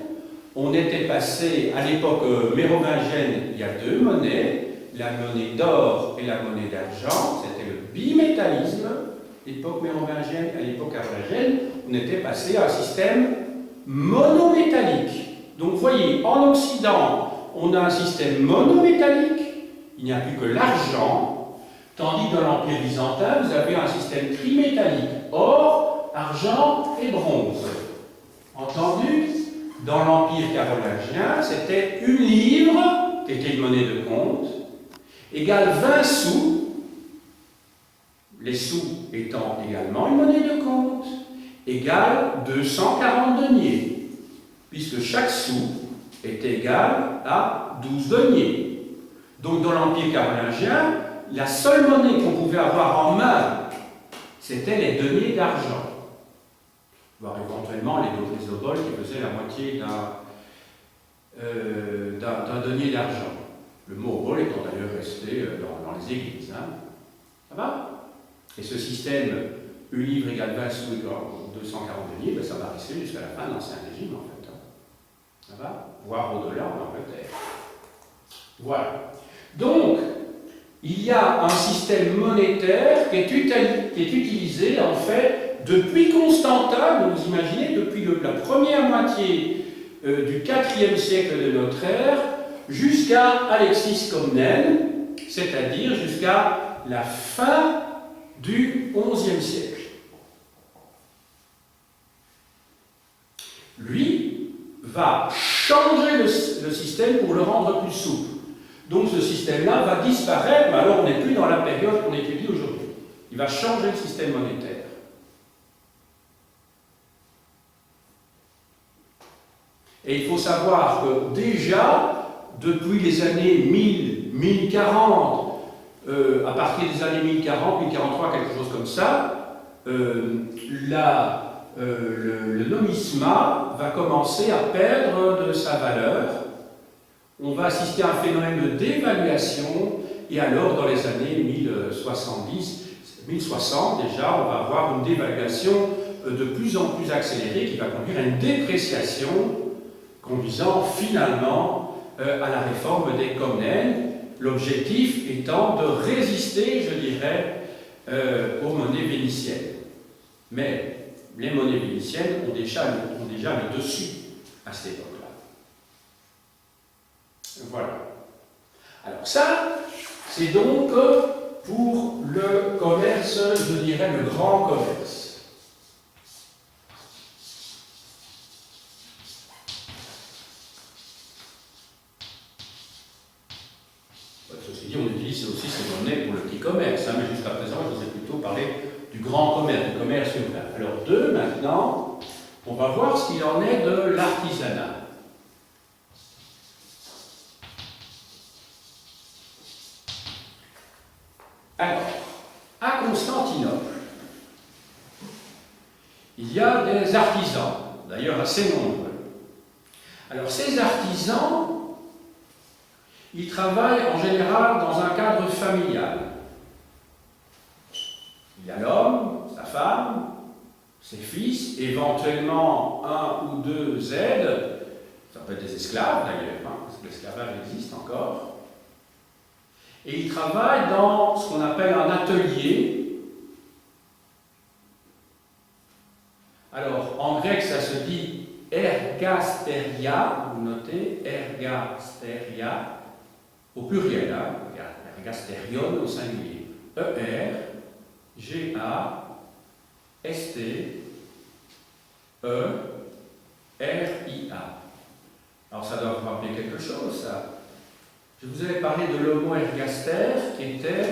on était passé, à l'époque mérovingienne, il y a deux monnaies, la monnaie d'or et la monnaie d'argent, c'était le bimétallisme, l'époque mérovingienne, à l'époque carolingienne, on était passé à un système monométallique. Donc vous voyez, en Occident, on a un système monométallique, il n'y a plus que l'argent, tandis que dans l'Empire byzantin, vous avez un système trimétallique, or, argent et bronze. Entendu? Dans l'Empire carolingien, c'était une livre, qui était une monnaie de compte, égale 20 sous, les sous étant également une monnaie de compte, égale 240 deniers, puisque chaque sou est égal à 12 deniers. Donc dans l'Empire carolingien, la seule monnaie qu'on pouvait avoir en main, c'était les deniers d'argent, voire éventuellement les oboles qui faisaient la moitié d'un denier d'argent. Le mot obole étant d'ailleurs resté dans les églises. Hein. Ça va? Et ce système, une livre égale 20 sous égale 240 deniers, ben ça va rester jusqu'à la fin de l'Ancien Régime en fait. Hein. Ça va? Voire au-delà en Angleterre. Voilà. Donc, il y a un système monétaire qui est utilisé en fait depuis Constantin, donc vous imaginez, depuis la première moitié du IVe siècle de notre ère jusqu'à Alexis Comnène, c'est-à-dire jusqu'à la fin du XIe siècle. Lui va changer le système pour le rendre plus souple. Donc ce système-là va disparaître, mais alors on n'est plus dans la période qu'on étudie aujourd'hui. Il va changer le système monétaire. Et il faut savoir que déjà, depuis les années 1040, à partir des années 1040, 1043, quelque chose comme ça, le nomisma va commencer à perdre de sa valeur. On va assister à un phénomène de dévaluation, et alors dans les années 1060 déjà, on va avoir une dévaluation de plus en plus accélérée qui va conduire à une dépréciation conduisant finalement à la réforme des Comnènes, l'objectif étant de résister, je dirais, aux monnaies vénitiennes. Mais les monnaies vénitiennes ont déjà le dessus à cette époque-là. Voilà. Alors ça, c'est donc pour le commerce, je dirais le grand commerce. Ceci dit, on utilise aussi ces monnaies pour le petit commerce, hein, mais jusqu'à présent, je vous ai plutôt parlé du grand commerce, du commerce urbain. Alors maintenant, on va voir ce qu'il en est de l'artisanat. Alors, à Constantinople, il y a des artisans, d'ailleurs assez nombreux. Alors ces artisans, ils travaillent en général dans un cadre familial. Il y a l'homme, sa femme, ses fils, éventuellement un ou deux aides, ça peut être des esclaves d'ailleurs, hein, parce que l'esclavage existe encore. Et ils travaillent dans ce qu'on appelle un atelier. Alors, en grec, ça se dit ergasteria, vous notez, ergasteria, au pluriel, hein, ergasterion au singulier. E-R-G-A-S-T-E-R-I-A. Alors, ça doit vous rappeler quelque chose, ça. Je vous avais parlé de l'homo ergaster, qui était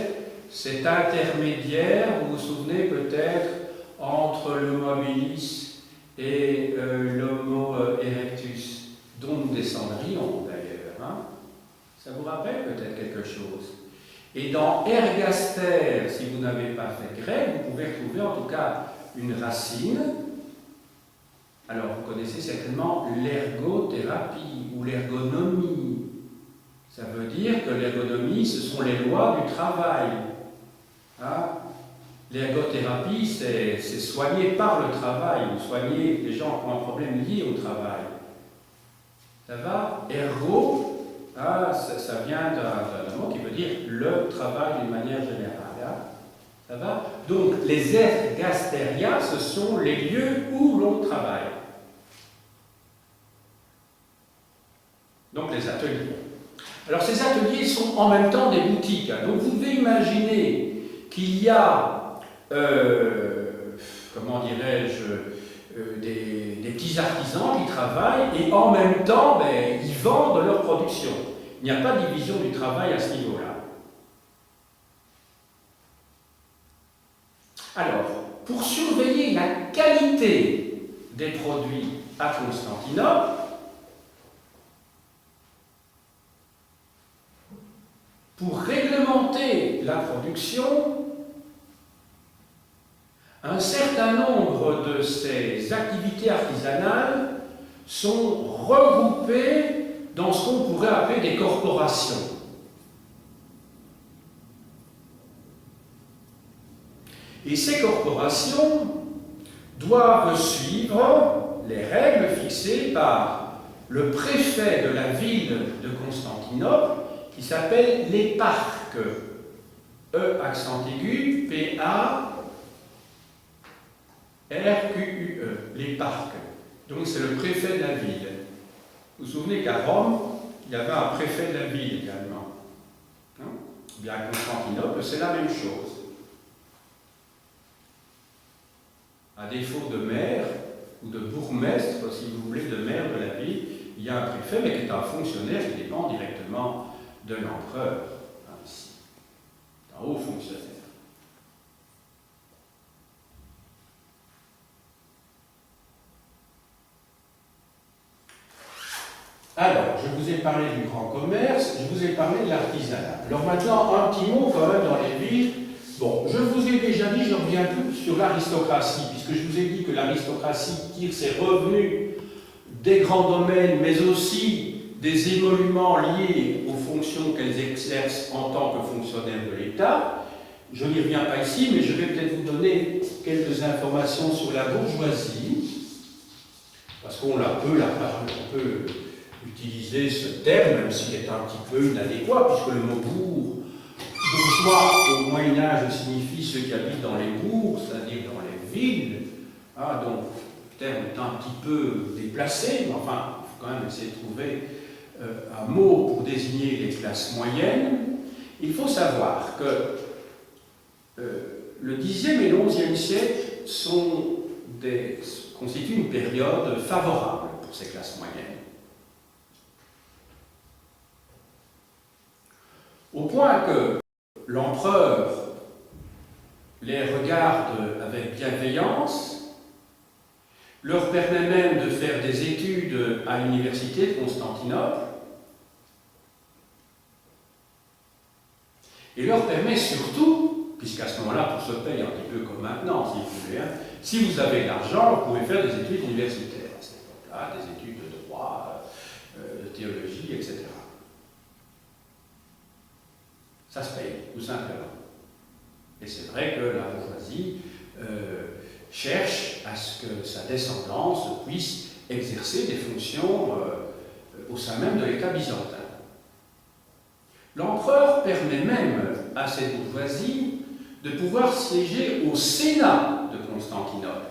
cet intermédiaire, vous vous souvenez peut-être, entre l'homo habilis et l'homo erectus, dont nous descendrions d'ailleurs. Hein. Ça vous rappelle peut-être quelque chose. Et dans ergaster, si vous n'avez pas fait grec, vous pouvez retrouver en tout cas une racine. Alors vous connaissez certainement l'ergothérapie ou l'ergonomie. Ça veut dire que l'ergonomie, ce sont les lois du travail. Hein? L'ergothérapie, c'est soigner par le travail, ou soigner les gens qui ont un problème lié au travail. Ça va? Ergo, hein, ça vient d'un mot qui veut dire le travail d'une manière générale. Hein? Ça va? Donc, les ergasteria, ce sont les lieux où l'on travaille. Donc, les ateliers. Alors ces ateliers sont en même temps des boutiques. Donc vous devez imaginer qu'il y a, comment dirais-je, des petits artisans qui travaillent et en même temps, ils vendent leur production. Il n'y a pas de division du travail à ce niveau-là. Alors, pour surveiller la qualité des produits à Constantinople, pour réglementer la production, un certain nombre de ces activités artisanales sont regroupées dans ce qu'on pourrait appeler des corporations. Et ces corporations doivent suivre les règles fixées par le préfet de la ville de Constantinople, qui s'appelle l'éparque. E accent aigu, P-A-R-Q-U-E, l'éparque. Donc c'est le préfet de la ville. Vous vous souvenez qu'à Rome, il y avait un préfet de la ville également. Hein? Bien à Constantinople, c'est la même chose. À défaut de maire ou de bourgmestre, si vous voulez, de maire de la ville, il y a un préfet, mais qui est un fonctionnaire qui dépend directement de l'empereur, ici, un haut fonctionnaire. Alors, je vous ai parlé du grand commerce, je vous ai parlé de l'artisanat. Alors maintenant, un petit mot quand même dans les villes. Bon, je vous ai déjà dit, je reviens plus sur l'aristocratie, puisque je vous ai dit que l'aristocratie tire ses revenus des grands domaines, mais aussi des émoluments liés aux fonctions qu'elles exercent en tant que fonctionnaires de l'État. Je n'y reviens pas ici, mais je vais peut-être vous donner quelques informations sur la bourgeoisie, parce qu'on peut utiliser ce terme, même s'il est un petit peu inadéquat, puisque le mot bourgeois au Moyen-Âge signifie ceux qui habitent dans les bourgs, c'est-à-dire dans les ville, donc le terme est un petit peu déplacé, mais enfin, il faut quand même essayer de trouver un mot pour désigner les classes moyennes. Il faut savoir que le Xe et le XIe siècle constituent une période favorable pour ces classes moyennes. Au point que l'empereur les regarde avec bienveillance, leur permet même de faire des études à l'université de Constantinople, et leur permet surtout, puisqu'à ce moment-là, tout se paye un petit peu comme maintenant, si vous voulez, si vous avez de l'argent, vous pouvez faire des études universitaires à cette époque-là, des études de droit, de théologie, etc. Ça se paye, tout simplement. Et c'est vrai que la bourgeoisie cherche à ce que sa descendance puisse exercer des fonctions au sein même de l'État byzantin. L'empereur permet même à cette bourgeoisie de pouvoir siéger au Sénat de Constantinople,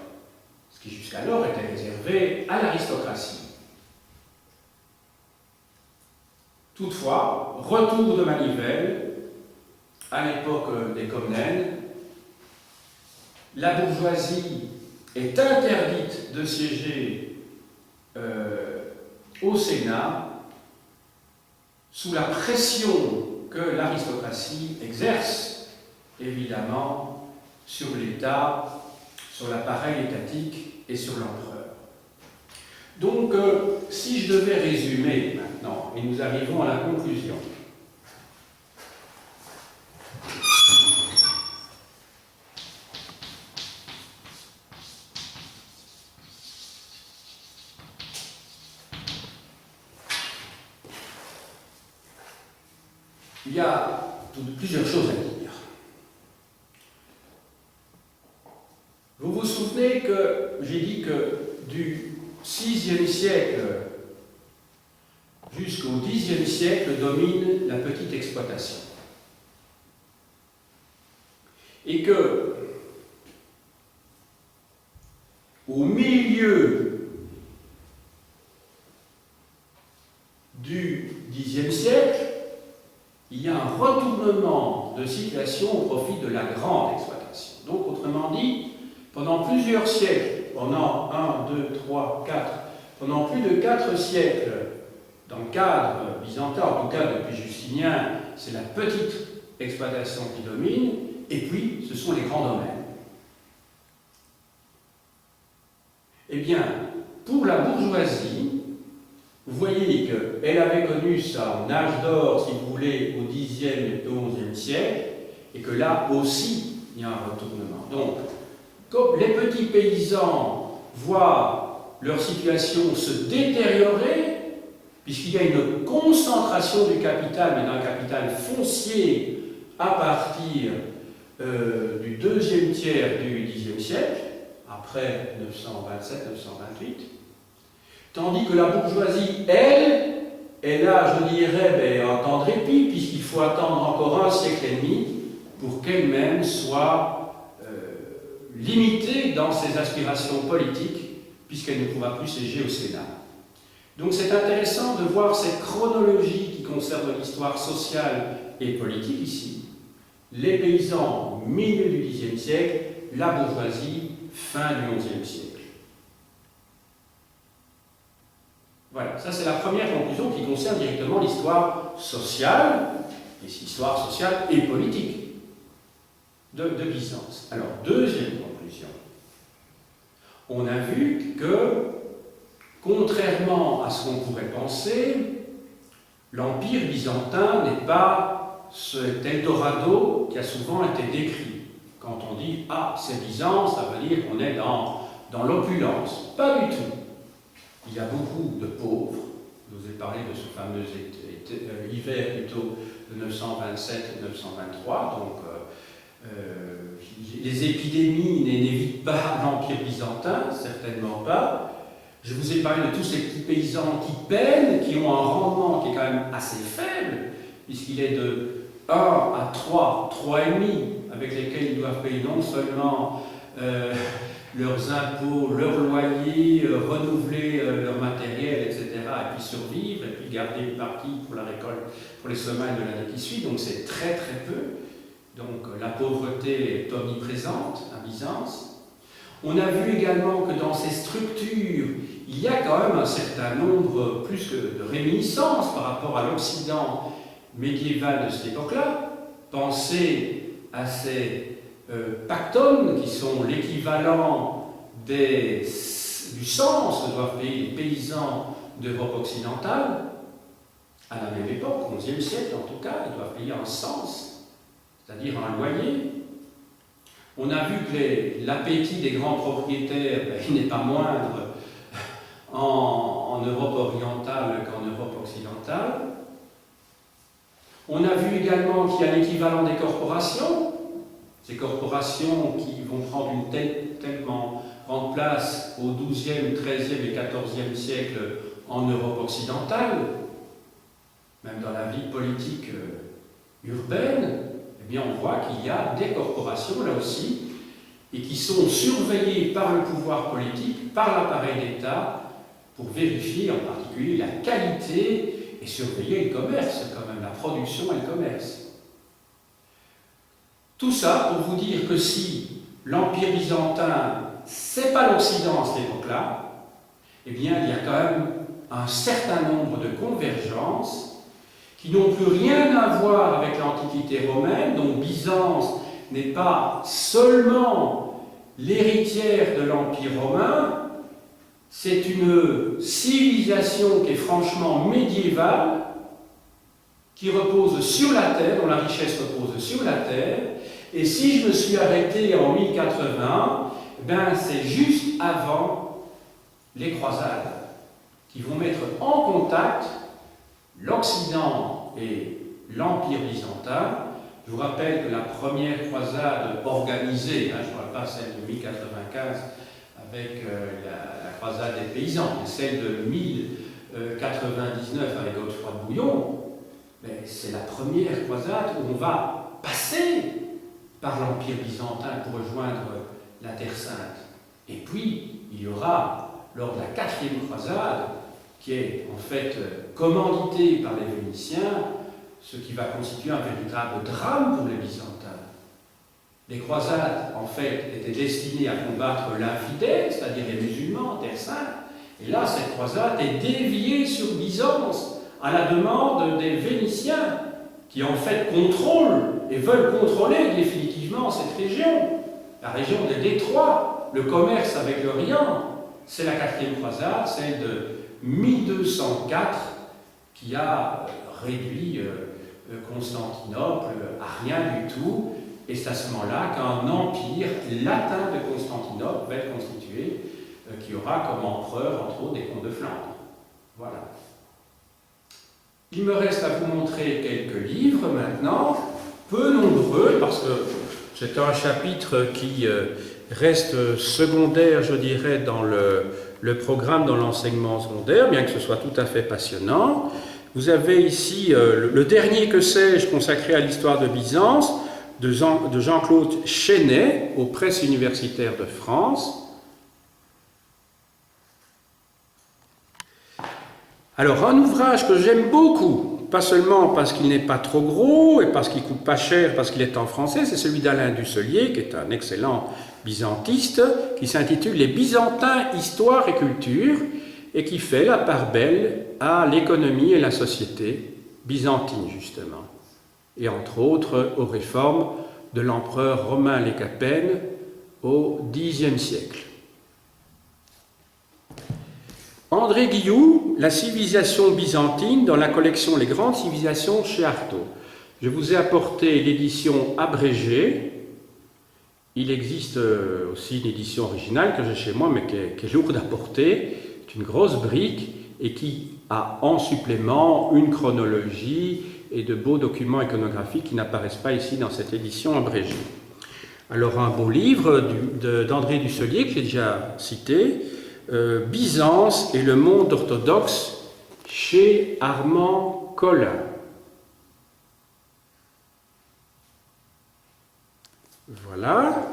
ce qui jusqu'alors était réservé à l'aristocratie. Toutefois, retour de manivelle, à l'époque des Comnènes, la bourgeoisie est interdite de siéger au Sénat sous la pression que l'aristocratie exerce, évidemment, sur l'État, sur l'appareil étatique et sur l'empereur. Donc, si je devais résumer maintenant, et nous arrivons à la conclusion, il y a plusieurs choses à dire. Vous vous souvenez que j'ai dit que du VIe siècle jusqu'au Xe siècle domine la petite exploitation. Et que au milieu du Xe siècle, il y a un retournement de situation au profit de la grande exploitation. Donc, autrement dit, pendant plusieurs siècles, pendant 1, 2, 3, 4, pendant plus de 4 siècles, dans le cadre byzantin, en tout cas depuis Justinien, c'est la petite exploitation qui domine, et puis ce sont les grands domaines. Eh bien, pour la bourgeoisie, vous voyez qu'elle avait connu son âge d'or, si vous voulez, au Xe et au XIe siècle, et que là aussi, il y a un retournement. Donc, comme les petits paysans voient leur situation se détériorer, puisqu'il y a une concentration du capital, mais d'un capital foncier à partir du deuxième tiers du Xe siècle, après 927-928, tandis que la bourgeoisie, elle, est là, je dirais, un temps de répit, puisqu'il faut attendre encore un siècle et demi pour qu'elle-même soit limitée dans ses aspirations politiques, puisqu'elle ne pourra plus siéger au Sénat. Donc c'est intéressant de voir cette chronologie qui concerne l'histoire sociale et politique ici. Les paysans, milieu du Xe siècle, la bourgeoisie, fin du XIe siècle. Voilà, ça c'est la première conclusion qui concerne directement l'histoire sociale, et politique de Byzance. Alors, deuxième conclusion. On a vu que, contrairement à ce qu'on pourrait penser, l'Empire byzantin n'est pas cet Eldorado qui a souvent été décrit. Quand on dit « Ah, c'est Byzance », ça veut dire qu'on est dans l'opulence. Pas du tout. Il y a beaucoup de pauvres. Je vous ai parlé de ce fameux hiver plutôt de 927-923. Donc, les épidémies n'évitent pas l'Empire byzantin, certainement pas. Je vous ai parlé de tous ces petits paysans qui peinent, qui ont un rendement qui est quand même assez faible, puisqu'il est de 1 à 3, 3,5, avec lesquels ils doivent payer non seulement leurs impôts, leurs loyers, renouveler leur matériel, etc., et puis survivre, et puis garder une partie pour la récolte, pour les semailles de l'année qui suit, donc c'est très très peu. Donc la pauvreté est omniprésente à Byzance. On a vu également que dans ces structures, il y a quand même un certain nombre, plus que de réminiscences par rapport à l'Occident médiéval de cette époque-là. Pensez à ces pactones qui sont l'équivalent du sens que doivent payer les paysans d'Europe occidentale. À la même époque, au XIe siècle en tout cas, ils doivent payer un sens, c'est-à-dire un loyer. On a vu que l'appétit des grands propriétaires, il n'est pas moindre en Europe orientale qu'en Europe occidentale. On a vu également qu'il y a l'équivalent des corporations, ces corporations qui vont prendre une tellement grande place au XIIe, XIIIe et XIVe siècle en Europe occidentale, même dans la vie politique urbaine. Eh bien, on voit qu'il y a des corporations, là aussi, et qui sont surveillées par le pouvoir politique, par l'appareil d'État, pour vérifier en particulier la qualité et surveiller le commerce, quand même, la production et le commerce. Tout ça pour vous dire que si l'Empire byzantin, c'est pas l'Occident à cette époque-là, eh bien, il y a quand même un certain nombre de convergences qui n'ont plus rien à voir avec l'Antiquité romaine, donc Byzance n'est pas seulement l'héritière de l'Empire romain, c'est une civilisation qui est franchement médiévale, qui repose sur la terre, dont la richesse repose sur la terre, et si je me suis arrêté en 1080, ben c'est juste avant les croisades, qui vont mettre en contact l'Occident et l'Empire byzantin. Je vous rappelle que la première croisade organisée, je ne parle pas celle de 1095 avec la croisade des paysans, mais celle de 1099 avec Godefroy de Bouillon, c'est la première croisade où on va passer par l'Empire byzantin pour rejoindre la Terre Sainte. Et puis, il y aura, lors de la 4e croisade, qui est en fait commanditée par les Vénitiens, ce qui va constituer un véritable drame pour les Byzantins. Les croisades, en fait, étaient destinées à combattre l'infidèle, c'est-à-dire les musulmans en Terre Sainte, et là, cette croisade est déviée sur Byzance, à la demande des Vénitiens, qui en fait contrôlent et veulent contrôler définitivement cette région, la région des Détroits, le commerce avec l'Orient. C'est la 4e croisade, celle de 1204, qui a réduit Constantinople à rien du tout, et c'est à ce moment-là qu'un empire latin de Constantinople va être constitué, qui aura comme empereur, entre autres, des comtes de Flandre. Voilà. Il me reste à vous montrer quelques livres maintenant, peu nombreux, parce que c'est un chapitre qui reste secondaire, je dirais, dans le programme, dans l'enseignement secondaire, bien que ce soit tout à fait passionnant. Vous avez ici le dernier que sais-je consacré à l'histoire de Byzance, de Jean-Claude Chenet, aux presses universitaires de France. Alors, un ouvrage que j'aime beaucoup, pas seulement parce qu'il n'est pas trop gros et parce qu'il ne coûte pas cher, parce qu'il est en français, c'est celui d'Alain Dusselier, qui est un excellent byzantiste, qui s'intitule « Les Byzantins, Histoire et Culture » et qui fait la part belle à l'économie et la société byzantine, justement, et entre autres aux réformes de l'empereur Romain Lécapène au Xe siècle. André Guillou, La civilisation byzantine, dans la collection Les grandes civilisations chez Artaud. Je vous ai apporté l'édition abrégée. Il existe aussi une édition originale que j'ai chez moi, mais qui est lourde à porter. C'est une grosse brique et qui a en supplément une chronologie et de beaux documents iconographiques qui n'apparaissent pas ici dans cette édition abrégée. Alors un beau livre d'André Dusselier que j'ai déjà cité, Byzance et le monde orthodoxe chez Armand Collin. Voilà.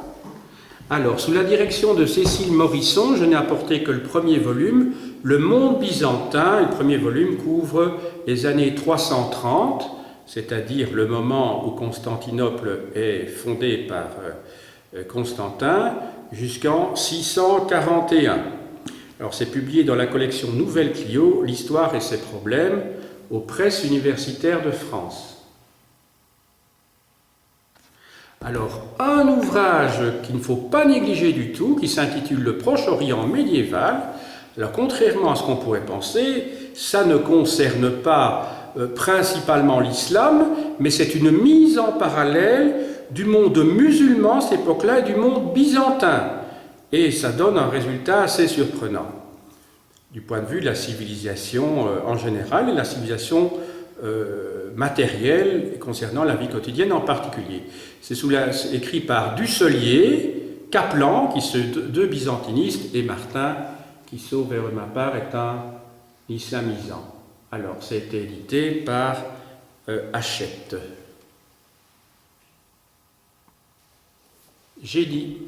Alors, sous la direction de Cécile Morisson, je n'ai apporté que le premier volume, Le monde byzantin. Le premier volume couvre les années 330, c'est-à-dire le moment où Constantinople est fondée par Constantin, jusqu'en 641. Alors, c'est publié dans la collection Nouvelle Clio, l'histoire et ses problèmes, aux presses universitaires de France. Alors, un ouvrage qu'il ne faut pas négliger du tout, qui s'intitule Le Proche-Orient médiéval. Alors, contrairement à ce qu'on pourrait penser, ça ne concerne pas principalement l'islam, mais c'est une mise en parallèle du monde musulman à cette époque-là et du monde byzantin. Et ça donne un résultat assez surprenant, du point de vue de la civilisation en général et la civilisation matérielle concernant la vie quotidienne en particulier. C'est écrit par Dusselier, Kaplan, qui sont deux byzantinistes, et Martin, qui, sauf vers ma part, est un islamisant. Alors, c'est édité par Hachette. J'ai dit.